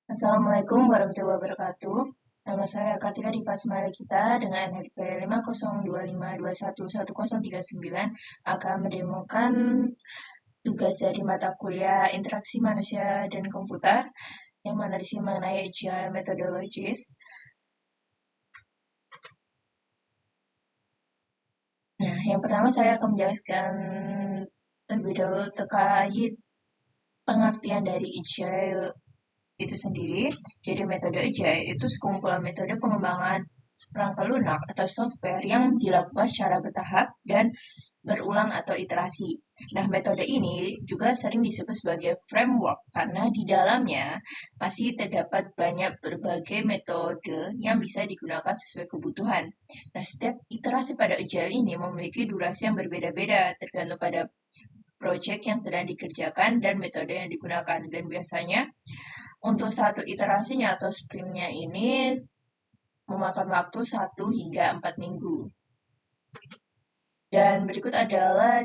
Assalamualaikum warahmatullahi wabarakatuh. Nama saya Kartika Diva Kita dengan NPWP 50252110139 akan mendemokan tugas dari mata kuliah Interaksi Manusia dan Komputer yang mana di sini mengenai Agile Methodologies. Nah, yang pertama saya akan menjelaskan terlebih dahulu terkait pengertian dari Agile itu sendiri. Jadi metode Agile itu sekumpulan metode pengembangan perangkat lunak atau software yang dilakukan secara bertahap dan berulang atau iterasi. Nah, metode ini juga sering disebut sebagai framework karena di dalamnya masih terdapat banyak berbagai metode yang bisa digunakan sesuai kebutuhan. Nah, setiap iterasi pada Agile ini memiliki durasi yang berbeda-beda tergantung pada project yang sedang dikerjakan dan metode yang digunakan. Dan biasanya untuk satu iterasinya atau sprintnya ini memakan waktu 1 hingga 4 minggu. Dan berikut adalah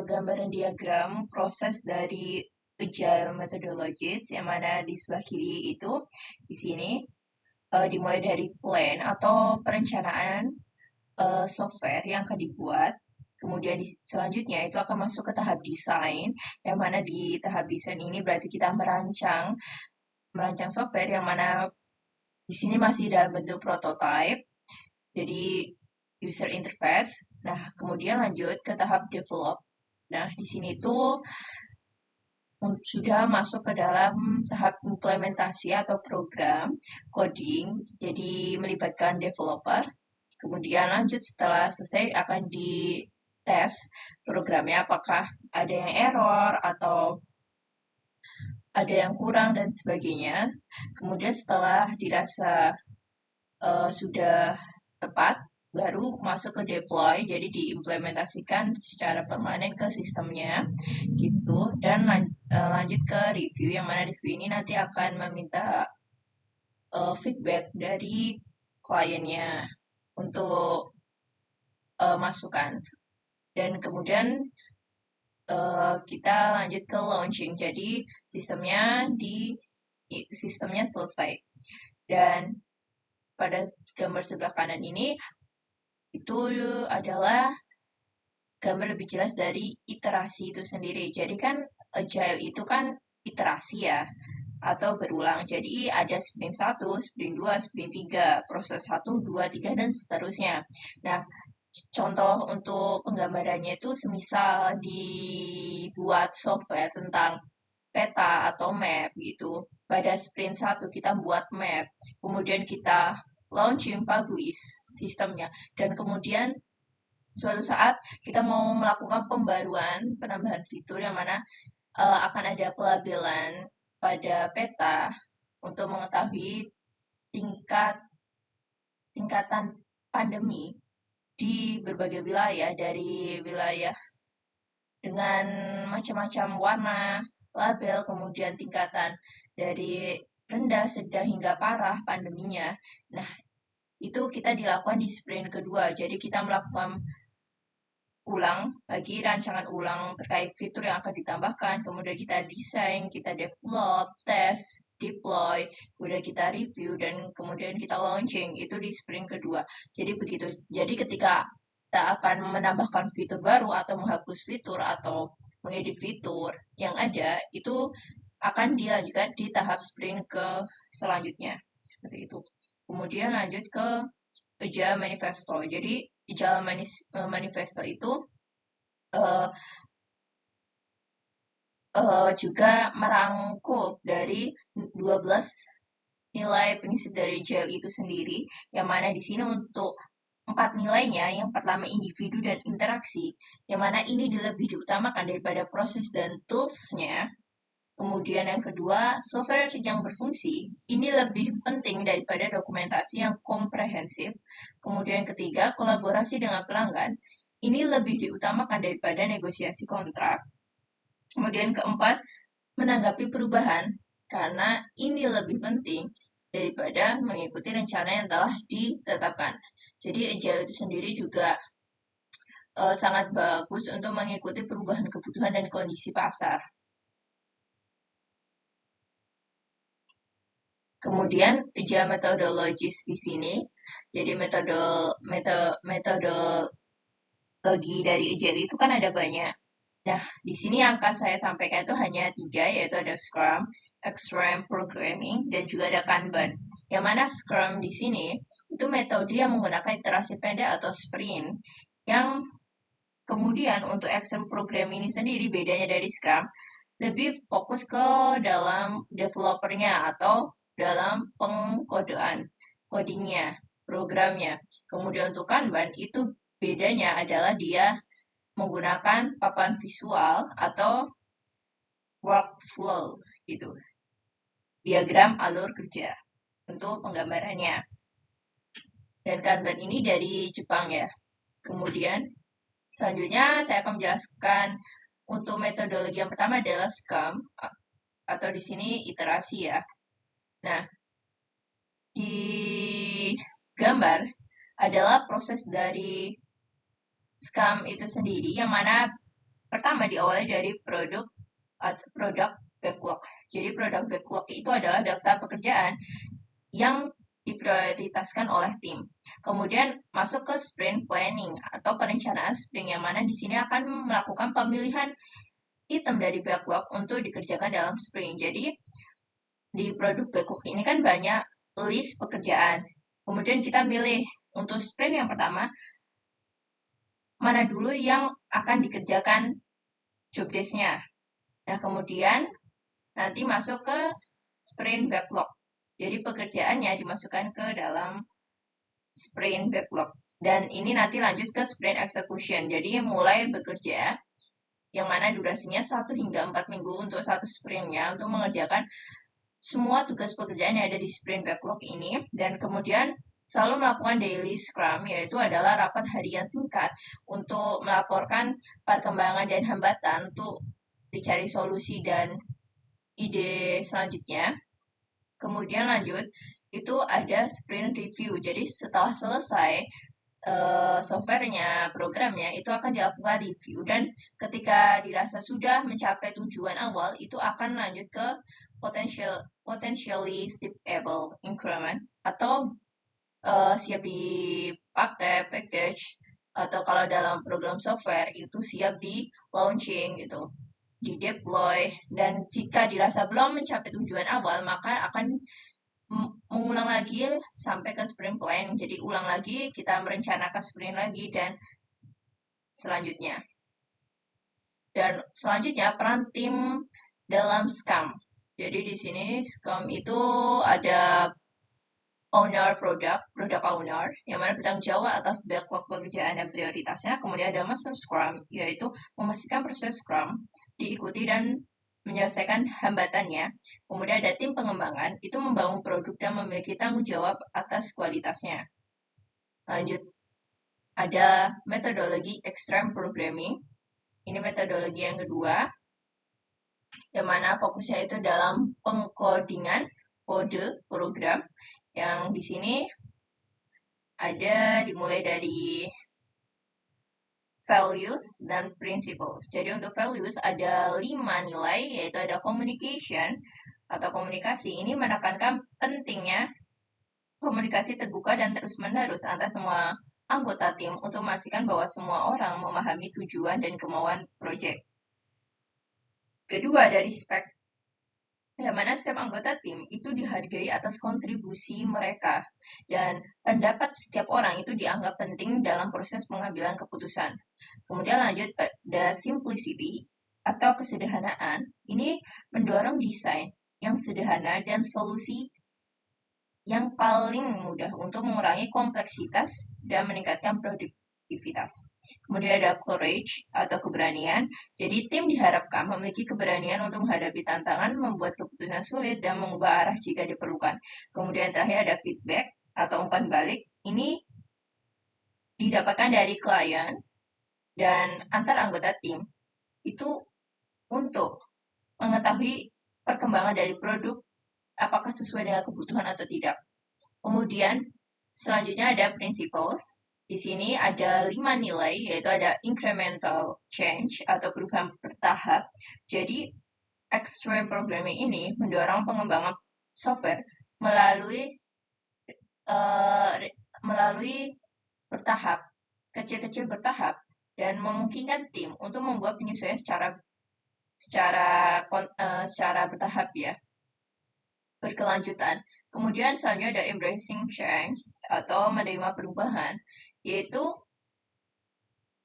gambaran diagram proses dari Agile Methodologies yang mana di sebelah kiri itu di sini dimulai dari plan atau perencanaan software yang akan dibuat. Kemudian selanjutnya itu akan masuk ke tahap desain, yang mana di tahap desain ini berarti kita merancang software yang mana di sini masih dalam bentuk prototype, jadi user interface. Nah, kemudian lanjut ke tahap develop. Nah, di sini tuh sudah masuk ke dalam tahap implementasi atau program coding, jadi melibatkan developer. Kemudian lanjut setelah selesai akan dites programnya apakah ada yang error atau ada yang kurang dan sebagainya. Kemudian setelah dirasa sudah tepat, baru masuk ke deploy, jadi diimplementasikan secara permanen ke sistemnya, gitu. Dan lanjut ke review, yang mana review ini nanti akan meminta feedback dari kliennya untuk masukan. Dan kemudian kita lanjut ke launching, jadi sistemnya selesai. Dan pada gambar sebelah kanan ini itu adalah gambar lebih jelas dari iterasi itu sendiri. Jadi kan agile itu kan iterasi ya, atau berulang. Jadi ada sprint 1, sprint 2, sprint 3, proses 1, 2, 3, dan seterusnya. Nah, contoh untuk penggambarannya itu semisal dibuat software tentang peta atau map gitu. Pada sprint 1 kita buat map, kemudian kita launching, publish sistemnya, dan kemudian suatu saat kita mau melakukan pembaruan, penambahan fitur yang mana akan ada pelabelan pada peta untuk mengetahui tingkatan pandemi di berbagai wilayah, dari wilayah dengan macam-macam warna, label, kemudian tingkatan dari rendah, sedang, hingga parah pandeminya. Nah, itu kita dilakukan di sprint kedua. Jadi kita melakukan ulang lagi rancangan ulang terkait fitur yang akan ditambahkan, kemudian kita desain, kita develop, test, deploy, kemudian kita review, dan kemudian kita launching, itu di sprint kedua. Jadi begitu. Jadi ketika kita akan menambahkan fitur baru atau menghapus fitur atau mengedit fitur yang ada, itu akan dilanjutkan di tahap sprint ke selanjutnya. Seperti itu. Kemudian lanjut ke Agile Manifesto. Jadi Agile Manifesto itu uh, juga merangkum dari 12 nilai prinsip dari Agile itu sendiri, yang mana di sini untuk 4 nilainya, yang pertama individu dan interaksi, yang mana ini lebih diutamakan daripada proses dan tools-nya. Kemudian yang kedua, software yang berfungsi, ini lebih penting daripada dokumentasi yang komprehensif. Kemudian ketiga, kolaborasi dengan pelanggan, ini lebih diutamakan daripada negosiasi kontrak. Kemudian keempat, menanggapi perubahan, karena ini lebih penting daripada mengikuti rencana yang telah ditetapkan. Jadi Agile itu sendiri juga sangat bagus untuk mengikuti perubahan kebutuhan dan kondisi pasar. Kemudian ujian metodologis di sini. Jadi metodologi dari ujian itu kan ada banyak. Nah, di sini yang akan saya sampaikan itu hanya 3, yaitu ada Scrum, Extreme Programming, dan juga ada Kanban. Yang mana Scrum di sini itu metode yang menggunakan iterasi pendek atau sprint, yang kemudian untuk Extreme Programming ini sendiri bedanya dari Scrum, lebih fokus ke dalam developernya atau dalam pengkodean, codingnya, programnya. Kemudian untuk Kanban itu bedanya adalah dia menggunakan papan visual atau workflow gitu, diagram alur kerja untuk penggambarannya. Dan Kanban ini dari Jepang ya. Kemudian selanjutnya saya akan menjelaskan untuk metodologi yang pertama adalah Scrum atau di sini iterasi ya. Nah, di gambar adalah proses dari Scrum itu sendiri yang mana pertama diawali dari produk backlog. Jadi produk backlog itu adalah daftar pekerjaan yang diprioritaskan oleh tim. Kemudian masuk ke sprint planning atau perencanaan sprint yang mana di sini akan melakukan pemilihan item dari backlog untuk dikerjakan dalam sprint. Jadi di produk backlog ini kan banyak list pekerjaan. Kemudian kita pilih untuk sprint yang pertama mana dulu yang akan dikerjakan job desk-nya. Nah, kemudian nanti masuk ke sprint backlog. Jadi pekerjaannya dimasukkan ke dalam sprint backlog. Dan ini nanti lanjut ke sprint execution. Jadi mulai bekerja yang mana durasinya 1 hingga 4 minggu untuk satu sprintnya untuk mengerjakan semua tugas pekerjaan yang ada di sprint backlog ini. Dan kemudian selalu melakukan daily scrum, yaitu adalah rapat harian singkat untuk melaporkan perkembangan dan hambatan untuk dicari solusi dan ide selanjutnya. Kemudian lanjut, itu ada sprint review. Jadi setelah selesai softwarenya, programnya, itu akan dilakukan review. Dan ketika dirasa sudah mencapai tujuan awal, itu akan lanjut ke potentially shippable increment atau siap dipakai package, atau kalau dalam program software itu siap di launching gitu, di deploy. Dan jika dirasa belum mencapai tujuan awal, maka akan mengulang lagi sampai ke sprint plan. Jadi ulang lagi, kita merencanakan sprint lagi dan selanjutnya. Dan selanjutnya peran tim dalam Scrum. Jadi di sini Scrum itu ada owner product owner, yang mana bertanggung jawab atas backlog pekerjaan dan prioritasnya. Kemudian ada master Scrum, yaitu memastikan proses Scrum diikuti dan menyelesaikan hambatannya. Kemudian ada tim pengembangan, itu membangun produk dan memiliki tanggung jawab atas kualitasnya. Lanjut, ada metodologi extreme programming. Ini metodologi yang kedua, yang mana fokusnya itu dalam pengkodingan kode program. Yang di sini ada dimulai dari values dan principles. Jadi untuk values ada 5 nilai, yaitu ada communication atau komunikasi. Ini menekankan pentingnya komunikasi terbuka dan terus-menerus antar semua anggota tim untuk memastikan bahwa semua orang memahami tujuan dan kemauan proyek. Kedua, dari spek, yang mana setiap anggota tim itu dihargai atas kontribusi mereka dan pendapat setiap orang itu dianggap penting dalam proses pengambilan keputusan. Kemudian lanjut pada simplicity atau kesederhanaan. Ini mendorong desain yang sederhana dan solusi yang paling mudah untuk mengurangi kompleksitas dan meningkatkan produktivitas. Kemudian ada courage atau keberanian. Jadi tim diharapkan memiliki keberanian untuk menghadapi tantangan, membuat keputusan sulit, dan mengubah arah jika diperlukan. Kemudian terakhir ada feedback atau umpan balik. Ini didapatkan dari klien dan antar anggota tim. Itu untuk mengetahui perkembangan dari produk, apakah sesuai dengan kebutuhan atau tidak. Kemudian selanjutnya ada principles. Di sini ada 5 nilai, yaitu ada incremental change atau perubahan bertahap. Jadi extreme programming ini mendorong pengembangan software melalui bertahap, kecil-kecil bertahap, dan memungkinkan tim untuk membuat penyesuaian secara bertahap ya, berkelanjutan. Kemudian selanjutnya ada embracing change atau menerima perubahan, yaitu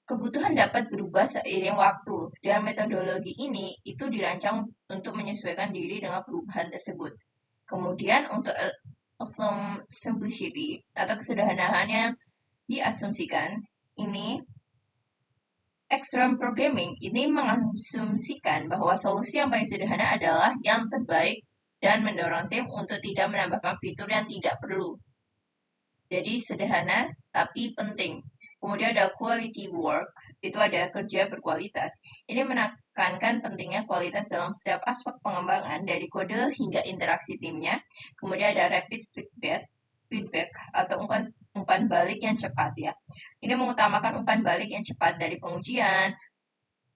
kebutuhan dapat berubah seiring waktu, dan metodologi ini itu dirancang untuk menyesuaikan diri dengan perubahan tersebut. Kemudian untuk assume simplicity atau kesederhanaan yang diasumsikan, ini extreme programming ini mengasumsikan bahwa solusi yang paling sederhana adalah yang terbaik dan mendorong tim untuk tidak menambahkan fitur yang tidak perlu. Jadi sederhana tapi penting. Kemudian ada quality work, itu ada kerja berkualitas. Ini menekankan pentingnya kualitas dalam setiap aspek pengembangan, dari kode hingga interaksi timnya. Kemudian ada rapid feedback atau umpan balik yang cepat ya. Ini mengutamakan umpan balik yang cepat dari pengujian,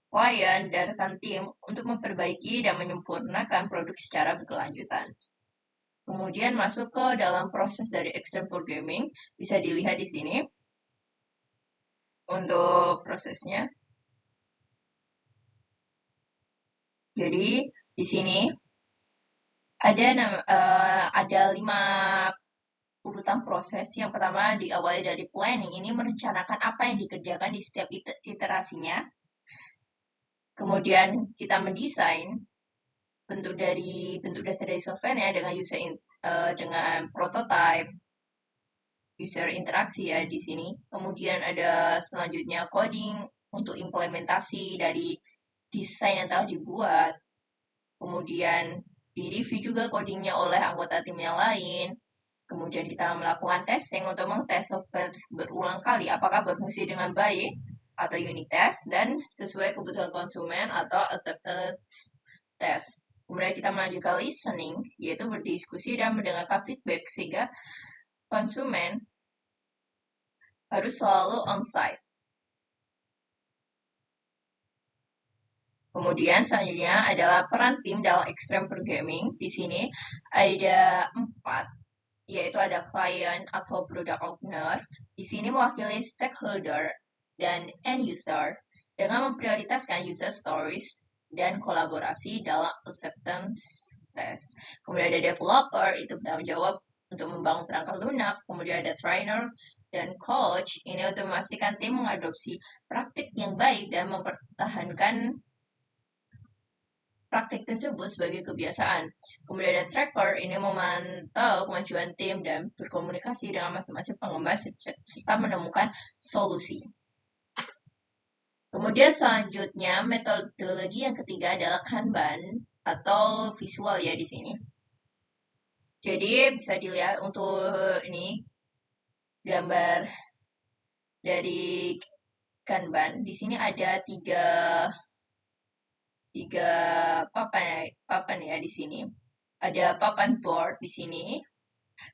klien, dan rekan tim untuk memperbaiki dan menyempurnakan produk secara berkelanjutan. Kemudian masuk ke dalam proses dari extreme programming, bisa dilihat di sini untuk prosesnya. Jadi di sini ada 5 urutan proses. Yang pertama diawali dari planning, ini merencanakan apa yang dikerjakan di setiap iterasinya. Kemudian kita mendesain bentuk dasar dari softwarenya dengan prototype, user interaksi ya di sini. Kemudian ada selanjutnya coding untuk implementasi dari desain yang telah dibuat. Kemudian di-review juga codingnya oleh anggota tim yang lain. Kemudian kita melakukan testing untuk mengtes software berulang kali apakah berfungsi dengan baik atau unit test dan sesuai kebutuhan konsumen atau acceptance test. Kemudian kita melanjutkan listening, yaitu berdiskusi dan mendengarkan feedback sehingga konsumen harus selalu on-site. Kemudian selanjutnya adalah peran tim dalam extreme programming. Di sini ada 4, yaitu ada client atau product owner. Di sini mewakili stakeholder dan end user dengan memprioritaskan user stories dan kolaborasi dalam acceptance test. Kemudian ada developer, itu bertanggung jawab untuk membangun perangkat lunak. Kemudian ada trainer dan coach, ini untuk memastikan tim mengadopsi praktik yang baik dan mempertahankan praktik tersebut sebagai kebiasaan. Kemudian ada tracker, ini memantau kemajuan tim dan berkomunikasi dengan masing-masing pengembang serta menemukan solusi. Kemudian selanjutnya metodologi yang ketiga adalah Kanban atau visual ya di sini. Jadi bisa dilihat untuk ini gambar dari Kanban. Di sini ada tiga papan ya di sini. Ada papan board di sini.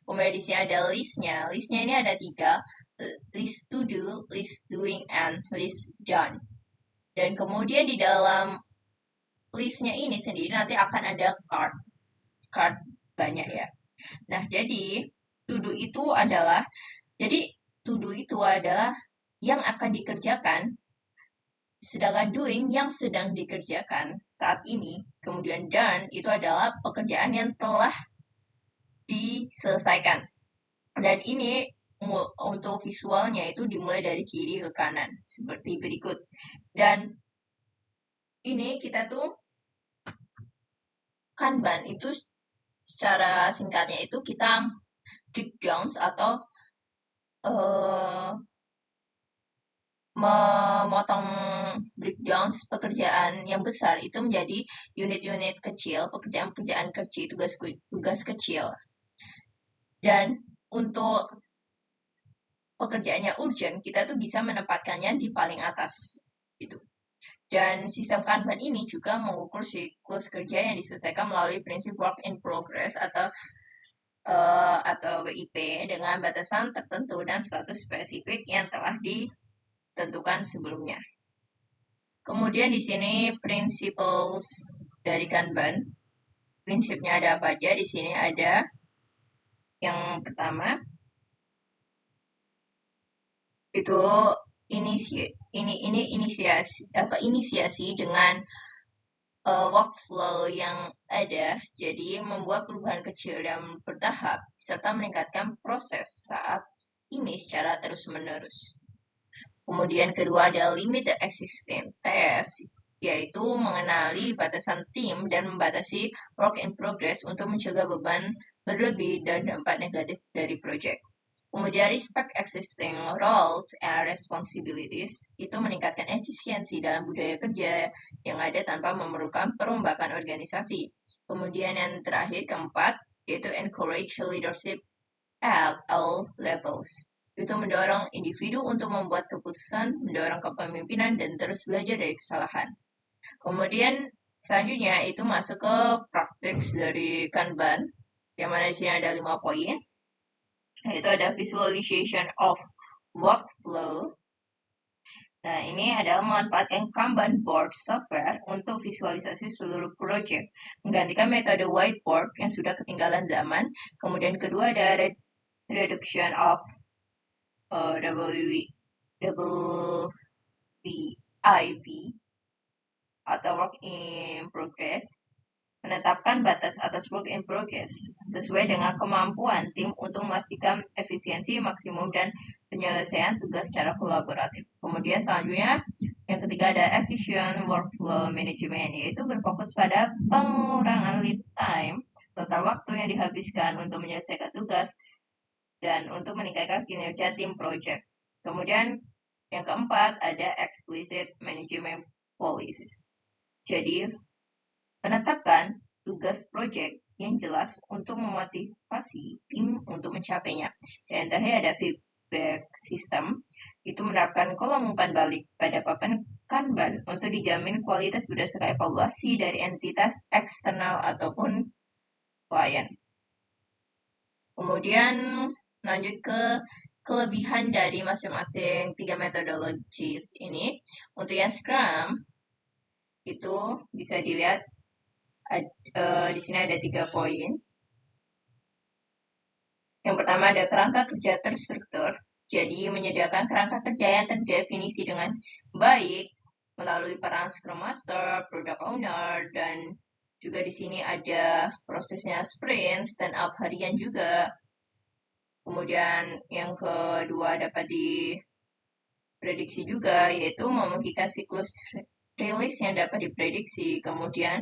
Kemudian di sini ada listnya. Listnya ini ada 3, list to do, list doing, and list done. Dan kemudian di dalam listnya ini sendiri nanti akan ada card banyak ya. Nah, jadi to do itu adalah yang akan dikerjakan, sedangkan doing yang sedang dikerjakan saat ini. Kemudian done itu adalah pekerjaan yang telah diselesaikan. Dan ini untuk visualnya itu dimulai dari kiri ke kanan seperti berikut. Dan ini kita tuh Kanban itu secara singkatnya itu kita breakdowns atau memotong breakdowns pekerjaan yang besar itu menjadi unit-unit kecil, pekerjaan-pekerjaan kecil, tugas kecil. Dan untuk pekerjaannya urgent, kita tuh bisa menempatkannya di paling atas gitu. Dan sistem Kanban ini juga mengukur siklus kerja yang diselesaikan melalui prinsip work in progress atau WIP dengan batasan tertentu dan status spesifik yang telah ditentukan sebelumnya. Kemudian di sini principles dari Kanban. Prinsipnya ada apa aja? Di sini ada Yang pertama itu inisiasi dengan workflow yang ada, jadi membuat perubahan kecil dan bertahap serta meningkatkan proses saat ini secara terus-menerus. Kemudian kedua ada limit the existing task, yaitu mengenali batasan tim dan membatasi work in progress untuk mencegah beban berlebih dan dampak negatif dari proyek. Kemudian respect existing roles and responsibilities, itu meningkatkan efisiensi dalam budaya kerja yang ada tanpa memerlukan perombakan organisasi. Kemudian yang terakhir keempat, yaitu encourage leadership at all levels. Itu mendorong individu untuk membuat keputusan, mendorong kepemimpinan, dan terus belajar dari kesalahan. Kemudian selanjutnya itu masuk ke praktik dari Kanban, yang mana di sini ada 5 poin. Yaitu ada visualization of workflow. Nah, ini adalah memanfaatkan Kanban board software untuk visualisasi seluruh proyek, menggantikan metode whiteboard yang sudah ketinggalan zaman. Kemudian kedua ada reduction of WIP atau work in progress, menetapkan batas atas work in progress sesuai dengan kemampuan tim untuk memastikan efisiensi maksimum dan penyelesaian tugas secara kolaboratif. Kemudian selanjutnya, yang ketiga ada efficient workflow management, yaitu berfokus pada pengurangan lead time, total waktu yang dihabiskan untuk menyelesaikan tugas, dan untuk meningkatkan kinerja tim project. Kemudian yang keempat ada explicit management policies. Jadi menetapkan tugas proyek yang jelas untuk memotivasi tim untuk mencapainya. Dan terakhir ada feedback system, itu menerapkan kolom umpan balik pada papan Kanban untuk dijamin kualitas berdasarkan evaluasi dari entitas eksternal ataupun klien. Kemudian lanjut ke kelebihan dari masing-masing 3 metodologis ini. Untuk yang Scrum itu bisa dilihat di sini ada 3 poin. Yang pertama ada kerangka kerja terstruktur, jadi menyediakan kerangka kerja yang terdefinisi dengan baik melalui peran Scrum Master, Product Owner, dan juga di sini ada prosesnya sprint, stand up harian juga. Kemudian yang kedua dapat diprediksi juga, yaitu memungkinkan siklus rilis yang dapat diprediksi. Kemudian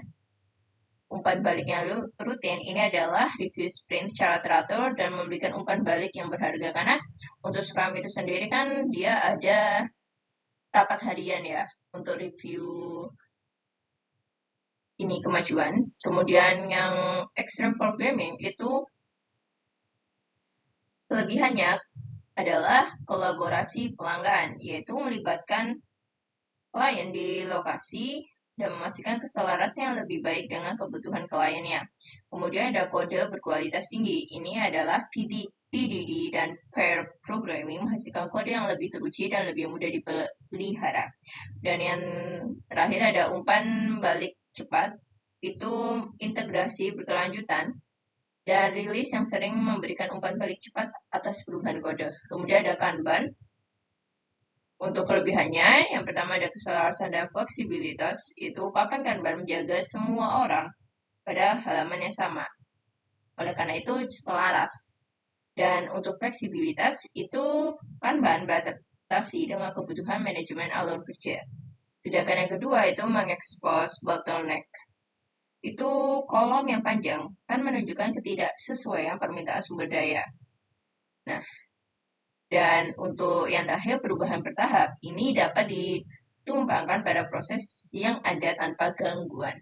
umpan balik yang rutin ini adalah review sprint secara teratur dan memberikan umpan balik yang berharga, karena untuk Scrum itu sendiri kan dia ada rapat harian ya untuk review ini kemajuan. Kemudian yang extreme programming itu kelebihannya adalah kolaborasi pelanggan, yaitu melibatkan klien di lokasi dan memastikan keselarasan yang lebih baik dengan kebutuhan kliennya. Kemudian ada kode berkualitas tinggi. Ini adalah TDD dan pair programming, menghasilkan kode yang lebih teruji dan lebih mudah dipelihara. Dan yang terakhir ada umpan balik cepat, itu integrasi berkelanjutan dan rilis yang sering memberikan umpan balik cepat atas perubahan kode. Kemudian ada Kanban. Untuk kelebihannya, yang pertama ada keselarasan dan fleksibilitas, itu papan Kanban menjaga semua orang pada halaman yang sama. Oleh karena itu, selaras. Dan untuk fleksibilitas, itu Kanban beradaptasi dengan kebutuhan manajemen alur kerja. Sedangkan yang kedua itu mengekspos bottleneck. Itu kolom yang panjang, kan menunjukkan ketidaksesuaian permintaan sumber daya. Nah, dan untuk yang terakhir, perubahan bertahap, ini dapat ditumbangkan pada proses yang ada tanpa gangguan.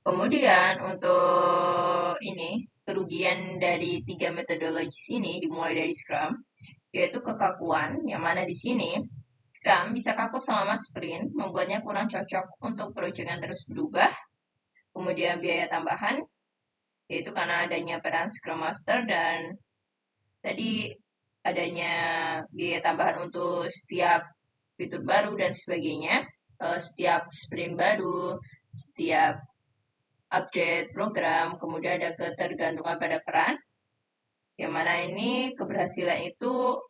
Kemudian untuk ini, kerugian dari 3 metodologi ini dimulai dari Scrum, yaitu kekakuan, yang mana di sini Scrum bisa kaku selama sprint, membuatnya kurang cocok untuk proyek yang terus berubah. Kemudian biaya tambahan, yaitu karena adanya peran Scrum Master dan tadi adanya biaya tambahan untuk setiap fitur baru dan sebagainya, setiap sprint baru, setiap update program, kemudian ada ketergantungan pada peran, mana ini keberhasilan itu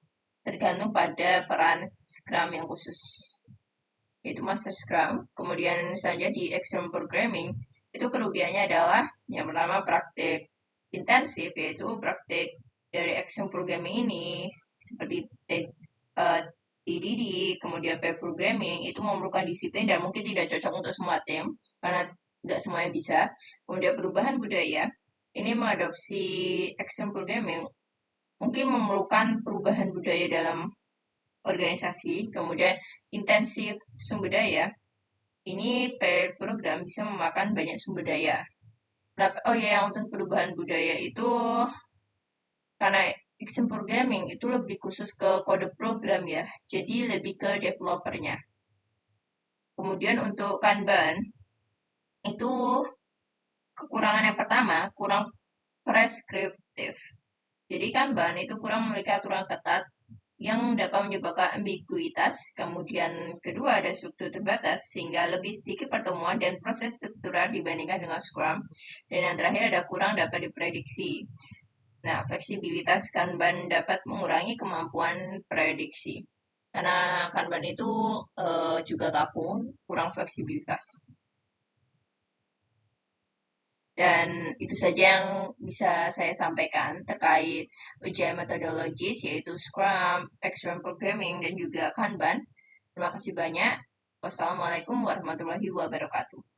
tergantung pada peran Scrum yang khusus, yaitu Master Scrum. Kemudian selanjutnya di Extreme Programming, itu kerugiannya adalah yang pertama praktik intensif, yaitu praktik dari Extreme Programming ini, seperti TDD, kemudian pair programming, itu memerlukan disiplin dan mungkin tidak cocok untuk semua tim, karena nggak semuanya bisa. Kemudian perubahan budaya, ini mengadopsi Extreme Programming, mungkin memerlukan perubahan budaya dalam organisasi. Kemudian intensif sumber daya, ini pair program bisa memakan banyak sumber daya. Oh ya, untuk perubahan budaya itu karena Extreme Programming itu lebih khusus ke kode program ya, jadi lebih ke developernya. Kemudian untuk Kanban, itu kekurangan yang pertama, kurang preskriptif. Jadi Kanban itu kurang memiliki aturan ketat yang dapat menyebabkan ambiguitas. Kemudian kedua, ada struktur terbatas, sehingga lebih sedikit pertemuan dan proses struktural dibandingkan dengan Scrum. Dan yang terakhir, ada kurang dapat diprediksi. Nah, fleksibilitas Kanban dapat mengurangi kemampuan prediksi. Karena Kanban itu juga kaku, kurang fleksibilitas. Dan itu saja yang bisa saya sampaikan terkait ujian metodologis, yaitu Scrum, Extreme Programming, dan juga Kanban. Terima kasih banyak. Wassalamualaikum warahmatullahi wabarakatuh.